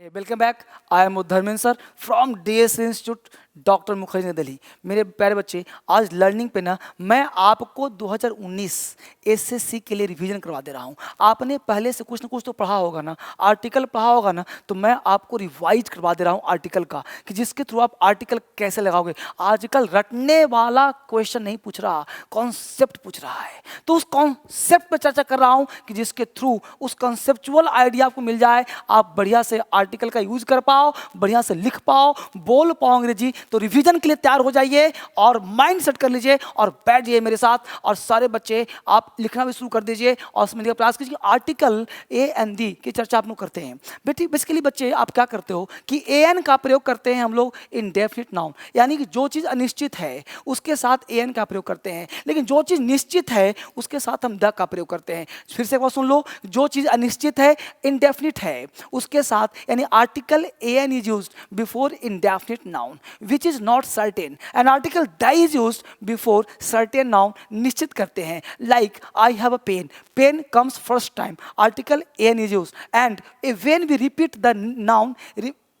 Welcome back. I am Dharmendra sir from DS institute doctor Mukherjee Delhi. मेरे प्यारे बच्चे, आज लर्निंग पे ना मैं आपको 2019 एसएससी के लिए रिवीजन करवा दे रहा हूँ। आपने पहले से कुछ ना कुछ तो पढ़ा होगा ना, आर्टिकल पढ़ा होगा ना, तो मैं आपको रिवाइज करवा दे रहा हूँ आर्टिकल का, कि जिसके थ्रू आप आर्टिकल कैसे लगाओगे। आजकल रटने वाला क्वेश्चन नहीं पूछ रहा, कॉन्सेप्ट पूछ रहा है। तो उस कॉन्सेप्ट पे चर्चा कर रहा हूँ कि जिसके थ्रू उस कॉन्सेप्चुअल आइडिया आपको मिल जाए, आप बढ़िया से आर्टिकल का यूज कर पाओ, बढ़िया से लिख पाओ, बोल पाओ अंग्रेजी। तो रिवीजन के लिए तैयार हो जाइए और माइंड सेट कर लीजिए और बैठ जाइए मेरे साथ। और सारे बच्चे आप लिखना भी शुरू कर दीजिए और समझने का प्रयास कीजिए। आर्टिकल ए एन दी की चर्चा आप लोग करते हैं बेसिकली बच्चे, आप क्या करते हो कि ए एन का प्रयोग करते हैं हम लोग इनडेफिनिट नाउन, यानी कि जो चीज़ अनिश्चित है उसके साथ ए एन का प्रयोग करते हैं, लेकिन जो चीज़ निश्चित है उसके साथ हम द का प्रयोग करते हैं। फिर से एक बार सुन लो, जो चीज़ अनिश्चित है, इनडेफिनिट है, उसके साथ यानी article a an is used before indefinite noun which is not certain, and article the is used before certain noun निश्चित करते हैं। Like I have a pen, pen comes first time, article an is used, and when we repeat the noun,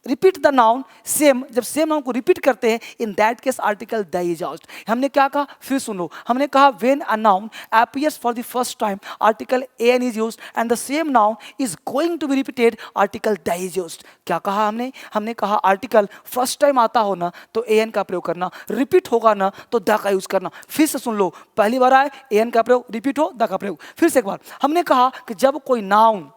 repeat the noun same, जब same noun को repeat करते हैं, in that case article the is used. हमने क्या कहा, फिर सुनो, हमने कहा when a noun appears for the first time, article an is used, and the same noun is going to be repeated, article the is used। क्या कहा हमने कहा आर्टिकल फर्स्ट टाइम आता हो ना तो an का प्रयोग करना, रिपीट होगा ना तो द का यूज करना। फिर से सुन लो, पहली बार आए an का प्रयोग, रिपीट हो द का प्रयोग। फिर से एक बार, हमने कहा कि जब कोई नाउन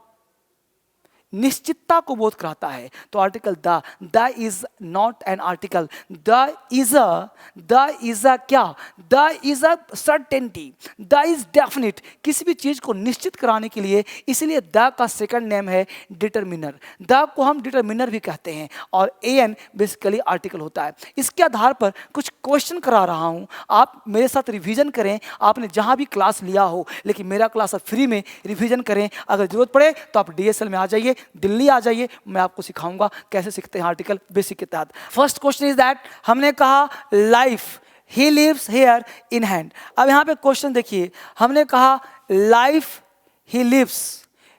निश्चितता को बोध कराता है तो article the is not an article, the is a क्या, the is a certainty, the is definite, किसी भी चीज को निश्चित कराने के लिए। इसलिए द का सेकंड नेम है डिटरमिनर, द को हम डिटरमिनर भी कहते हैं, और ए एन बेसिकली आर्टिकल होता है। इसके आधार पर कुछ क्वेश्चन करा रहा हूं, आप मेरे साथ रिवीजन करें। आपने जहां भी क्लास लिया हो, लेकिन मेरा क्लास अब फ्री में, रिवीजन करें। अगर जरूरत पड़े तो आप डीएसएल में आ जाइए, दिल्ली आ जाइए, मैं आपको सिखाऊंगा कैसे सीखते हैं आर्टिकल बेसिक के तहत। फर्स्ट क्वेश्चन इज दैट, हमने कहा life he lives here in hand. अब यहां पे क्वेश्चन देखिए, हमने कहा life he lives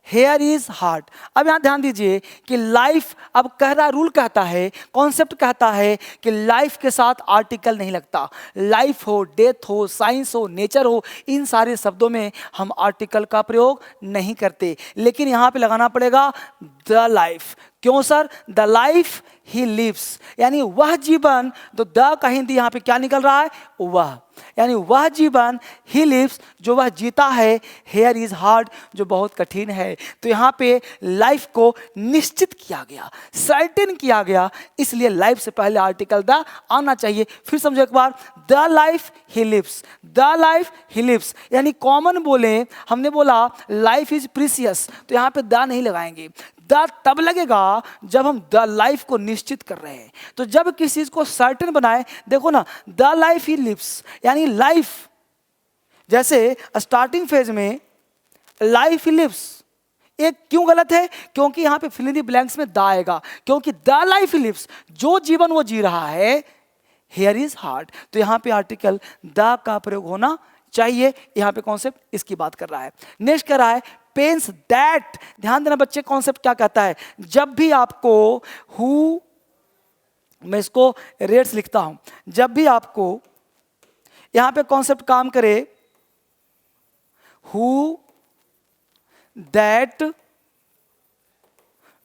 here is heart. अब यहां ध्यान दीजिए कि लाइफ, अब कह रहा, रूल कहता है, कॉन्सेप्ट कहता है कि लाइफ के साथ आर्टिकल नहीं लगता। लाइफ हो, डेथ हो, साइंस हो, नेचर हो, इन सारे शब्दों में हम आर्टिकल का प्रयोग नहीं करते, लेकिन यहां पे लगाना पड़ेगा द लाइफ। क्यों sir? The life he lives, यानी वह जीवन, तो द का हिंदी यहां पे क्या निकल रहा है, वह, यानी वह जीवन, ही लिव्स, जो वह जीता है, हेयर इज हार्ड, जो बहुत कठिन है। तो यहाँ पे लाइफ को निश्चित किया गया, सर्टेन किया गया, इसलिए लाइफ से पहले आर्टिकल द आना चाहिए। फिर समझो एक बार, the life he lives, the life he lives, यानी कॉमन बोले, हमने बोला लाइफ इज प्रीसियस, तो यहाँ पे द नहीं लगाएंगे, द तब लगेगा जब हम द लाइफ को निश्चित कर रहे हैं। तो जब किसी चीज को सर्टेन बनाए, देखो ना, द लाइफ ही लिव्स, यानी लाइफ, जैसे स्टार्टिंग फेज में लाइफ ही लिव्स, एक क्यों गलत है, क्योंकि यहां पे फिल इन द ब्लैंक्स में द आएगा, क्योंकि द लाइफ ही लिव्स, जो जीवन वो जी रहा है, हेयर इज हार्ट, तो यहां पे आर्टिकल द का प्रयोग होना चाहिए। यहां पे कॉन्सेप्ट इसकी बात कर रहा है। नेक्स्ट कर रहा है पेन्स दैट। ध्यान देना बच्चे, कॉन्सेप्ट क्या कहता है, जब भी आपको हु, मैं इसको रेट्स लिखता हूं, जब भी आपको यहां पे कॉन्सेप्ट काम करे, हु, दैट,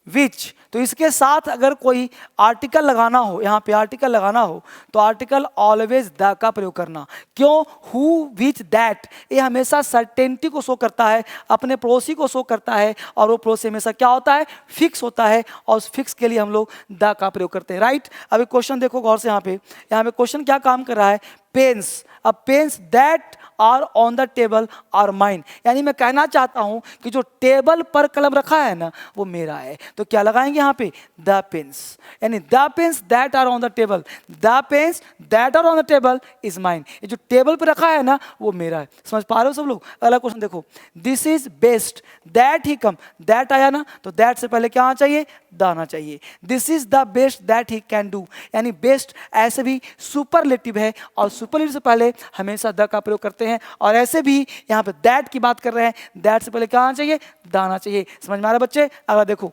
विच, तो इसके साथ अगर कोई आर्टिकल लगाना हो, यहां पे आर्टिकल लगाना हो, तो आर्टिकल ऑलवेज द का प्रयोग करना। क्यों? हु, विच, दैट, ये हमेशा सर्टेनिटी को शो करता है, अपने पड़ोसी को शो करता है, और वो पड़ोसी हमेशा क्या होता है, फिक्स होता है, और उस फिक्स के लिए हम लोग द का प्रयोग करते हैं। राइट? अभी क्वेश्चन देखो गौर से, यहाँ पे क्वेश्चन क्या काम कर रहा है, पेन्स। अब pens that are on the table are mine, यानी मैं कहना चाहता हूं कि जो टेबल पर कलम रखा है ना, वो मेरा है। तो क्या लगाएंगे यहाँ पे, द पेन्स, यानी the pens that are on the table, the pens that are on the table is mine, ये जो टेबल पर रखा है ना, वो मेरा है। समझ पा रहे हो सब लोग? अगला क्वेश्चन देखो, this is best, that he come, that आया ना, तो दैट से पहले क्या आना चाहिए, द आना चाहिए। This is the best that he can do, यानी बेस्ट ऐसे भी सुपरलेटिव है, और सुपरलेटिव से पहले हमेशा द का प्रयोग करते हैं, और ऐसे भी यहाँ पे दैट की बात कर रहे हैं, दैट से पहले क्या आना चाहिए, द आना चाहिए। समझ में आ रहा है बच्चे? अगर देखो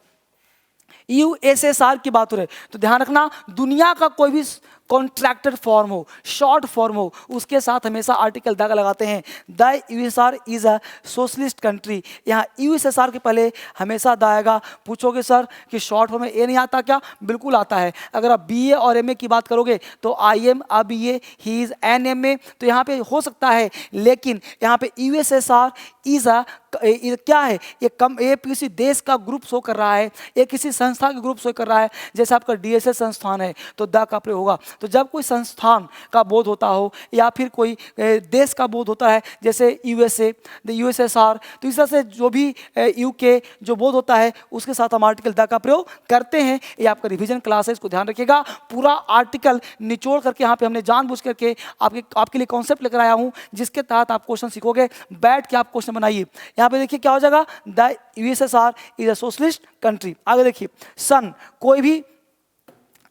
यूएसएसआर की बात हो रही है तो ध्यान रखना, दुनिया का कोई भी कॉन्ट्रैक्टेड फॉर्म हो, शॉर्ट फॉर्म हो, उसके साथ हमेशा आर्टिकल द लगाते हैं। The USR is a socialist country. यहाँ यूएसएसआर के पहले हमेशा द आएगा। पूछोगे सर कि शॉर्ट फॉर्म में ए नहीं आता क्या? बिल्कुल आता है। अगर आप बीए और एमए की बात करोगे तो I am a BA, he is an MA, तो यहाँ पे हो सकता है, लेकिन यहाँ पे यूएसएसआर इज अ क्या है, ये किसी देश का ग्रुप शो कर रहा है, ये किसी संस्था का ग्रुप शो कर रहा है। जैसे आपका डीएसएस संस्थान है तो द का प्रयोग होगा। तो जब कोई संस्थान का बोध होता हो या फिर कोई देश का बोध होता है, जैसे यूएसए, द यूएसएसआर, तो इस तरह से जो भी यूके जो बोध होता है उसके साथ हम आर्टिकल द का प्रयोग करते हैं। ये आपका रिवीजन क्लास है, इसको ध्यान रखिएगा। पूरा आर्टिकल निचोड़ करके यहाँ पे हमने जानबूझ करके आपके लिए कॉन्सेप्ट लेकर आया हूँ, जिसके तहत आप क्वेश्चन सीखोगे। बैठ के आप क्वेश्चन बनाइए। यहाँ पे देखिए क्या हो जाएगा, the USSR is a socialist country. आगे देखिए, सन, कोई भी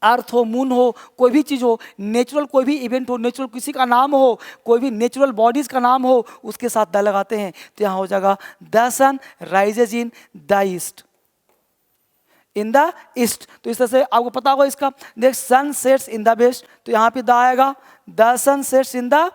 अर्थ हो, मून हो, कोई भी चीज़ हो, नेचुरल कोई भी इवेंट हो, नेचुरल किसी का नाम हो, कोई भी नेचुरल बॉडीज का नाम हो, उसके साथ द लगाते हैं। तो यहाँ हो जाएगा the sun rises in the east, in the east. तो इस तरह से आपको पता होगा इसका। देख, sun sets in the west, तो यहाँ पे द आएगा, the sun sets in the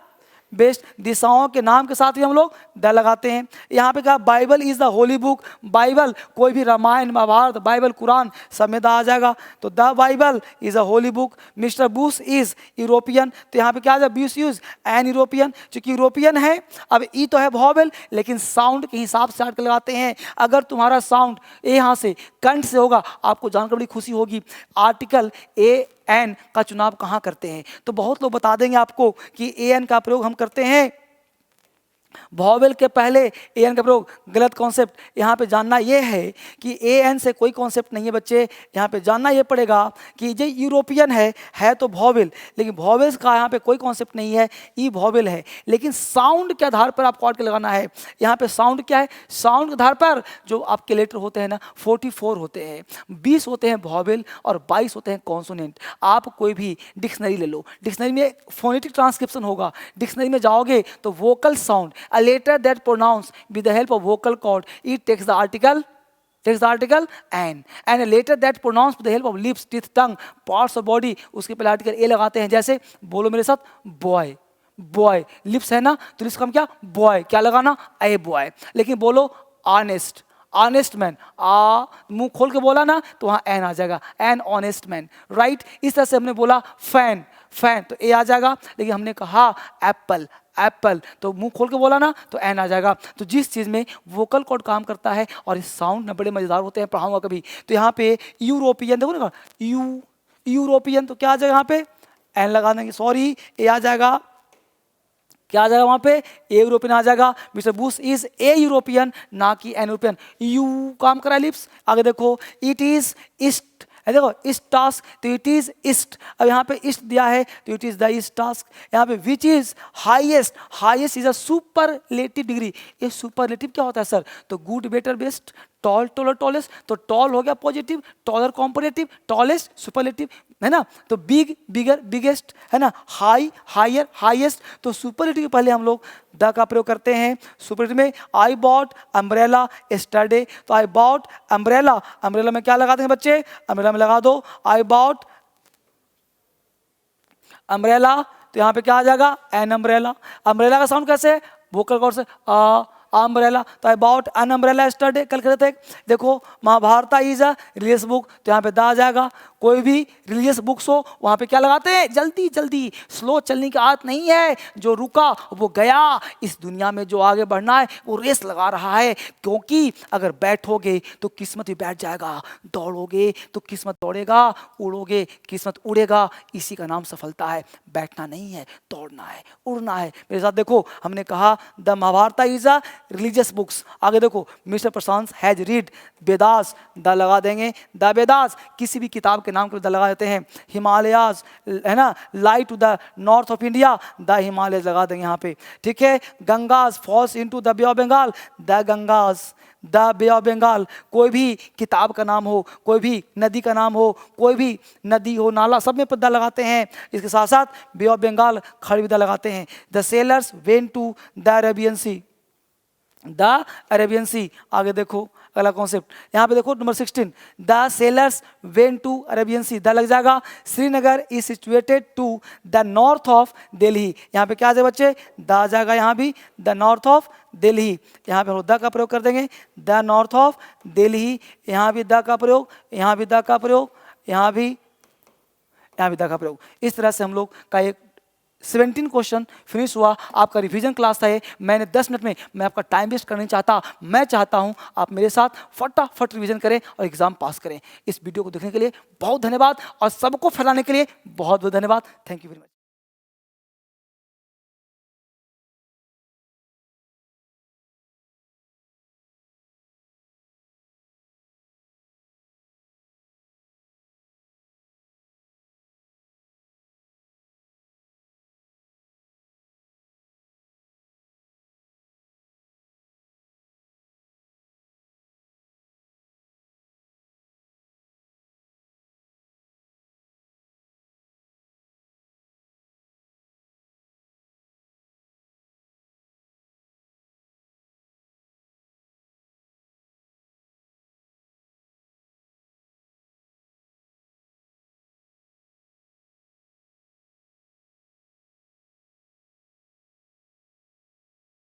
west. दिशाओं के नाम के साथ भी हम लोग द लगाते हैं। यहाँ पे कहा Bible is the Holi book, Bible कोई भी रामायण महाभारत बाइबल कुरान सब में द आ जाएगा। तो the Bible is a Holi book. Mister Bush is European, तो यहाँ पे क्या आ जाएगा, बुश यूज एन यूरोपियन, चूंकि यूरोपियन है। अब ई तो है वॉवेल, लेकिन साउंड के हिसाब से आर्टिकल लगाते हैं। अगर तुम्हारा साउंड यहाँ से कंठ से होगा, आपको जानकर बड़ी खुशी होगी आर्टिकल ए एन का चुनाव कहाँ करते हैं। तो बहुत लोग बता देंगे आपको कि ए एन का प्रयोग हम करते हैं वॉवेल के पहले, ए एन का प्रयोग। गलत कॉन्सेप्ट। यहाँ पे जानना ये है कि ए एन से कोई कॉन्सेप्ट नहीं है बच्चे। यहाँ पे जानना ये पड़ेगा कि ये यूरोपियन है तो वॉवेल, लेकिन वॉवेल्स का यहाँ पे कोई कॉन्सेप्ट नहीं है, ई वॉवेल है। लेकिन साउंड के आधार पर आपको आर्टिकल लगाना है। यहाँ पे साउंड क्या है, साउंड के आधार पर जो आपके लेटर होते हैं ना 44 होते हैं, 20 होते हैं वॉवेल और 22 होते हैं कॉन्सोनेंट। आप कोई भी डिक्शनरी ले लो, डिक्शनरी में फोनेटिक ट्रांसक्रिप्शन होगा। डिक्शनरी में जाओगे तो vocal sound, a letter that pronounced with the help of vocal cord, it takes the article an, and a letter that pronounced with the help of lips, teeth, tongue, parts of body, उसके पहले article a लगाते हैं। जैसे बोलो मेरे साथ, boy, boy, lips है ना तो इसका हम क्या, बॉय, क्या लगाना, ए बॉय। लेकिन बोलो ऑनेस्ट, ऑनेस्ट मैन, मुंह खोल के बोला ना तो वहाँ एन आ जाएगा, एन ऑनेस्ट मैन, राइट। इस तरह से हमने बोला फैन, फैन तो ए आ जाएगा। लेकिन हमने कहा एप्पल, एप्पल तो मुंह खोल के बोला ना तो एन आ जाएगा। तो जिस चीज़ में वोकल कॉर्ड काम करता है, और इस साउंड में बड़े मजेदार होते हैं, पढ़ाऊंगा कभी। तो यहाँ पे यूरोपियन देखो ना, यूरोपियन तो क्या आ जाएगा, यहाँ पे एन लगा देंगे, सॉरी ए आ जाएगा, क्या आ जाएगा वहाँ पे, ए यूरोपियन आ जाएगा। Mister Bush is a European, ना कि एन यूरोपियन। यू काम करा लिप्स। आगे देखो, इट इज ईस्ट, देखो इस टास्क तो इट इज ईस्ट। अब यहाँ पे ईस्ट दिया है तो it is the east task. यहाँ पे which is highest, highest is a superlative degree. ये सुपरलेटिव क्या होता है सर, तो good better best, tall taller tallest, तो टॉल हो गया positive, taller comparative, tallest superlative, है ना। तो बिग बिगर बिगेस्ट, है ना, हाई हायर हाईएस्ट। तो सुपरलेटिव के पहले हम लोग द का प्रयोग करते हैं। सुपरलेटिव में आई बॉट अम्ब्रेला यस्टरडे, तो आई बॉट अम्ब्रेला, अम्ब्रेला में क्या लगाते हैं बच्चे, अम्ब्रेला में लगा दो आई बॉट अम्ब्रेला, तो यहाँ पे क्या आ जाएगा, एन अम्ब्रेला। अम्ब्रेला का साउंड कैसे है, वोकल कॉर्ड से अम्ब्रेला, तो I bought an umbrella yesterday, कल कहते थे। देखो Mahabharata is a religious book, तो यहाँ पे द आ जाएगा। कोई भी रिलीजियस बुक्स हो वहाँ पे क्या लगाते हैं, जल्दी जल्दी, स्लो चलने की आदत नहीं है, जो रुका वो गया। इस दुनिया में जो आगे बढ़ना है वो रेस लगा रहा है, क्योंकि अगर बैठोगे तो किस्मत भी बैठ जाएगा, दौड़ोगे तो किस्मत दौड़ेगा, उड़ोगे किस्मत उड़ेगा। इसी का नाम सफलता है। बैठना नहीं है, दौड़ना है, उड़ना है। मेरे साथ देखो, हमने कहा the Mahabharata is a religious books. आगे देखो, mister Prashant has read Vedas, the लगा देंगे, द वेदास किसी भी किताब के नाम को द लगा देते हैं। हिमालयाज, है ना, lie to the north of India, the Himalayas लगा देंगे यहाँ पे, ठीक है। Ganges falls into the bay of Bengal, the Ganges, the bay of Bengal. कोई भी किताब का नाम हो, कोई भी नदी का नाम हो, कोई भी नदी हो, नाला, सब में द लगाते हैं। इसके साथ साथ बे ऑफ बंगाल खड़ी भी द लगाते हैं। The sailors went to the Arabian sea, the Arabian sea. आगे देखो, अगला कॉन्सेप्ट यहाँ पे देखो number 16, the sailors went to Arabian sea, the लग जाएगा, Srinagar is situated to the north of Delhi, यहाँ पे क्या आ जाए बच्चे, द आ जाएगा यहाँ भी, द नॉर्थ ऑफ दिल्ली, यहाँ पे हम द का प्रयोग कर देंगे, द नॉर्थ ऑफ दिल्ली, यहाँ भी द का प्रयोग, यहाँ भी द का प्रयोग, यहाँ भी द का प्रयोग। इस तरह से हम लोग का एक 17 क्वेश्चन फिनिश हुआ। आपका रिवीजन क्लास था ये, मैंने 10 मिनट में, मैं आपका टाइम वेस्ट करना नहीं चाहता, मैं चाहता हूं आप मेरे साथ फटाफट रिवीजन करें और एग्जाम पास करें। इस वीडियो को देखने के लिए बहुत धन्यवाद और सबको फैलाने के लिए बहुत बहुत धन्यवाद। Thank you very much.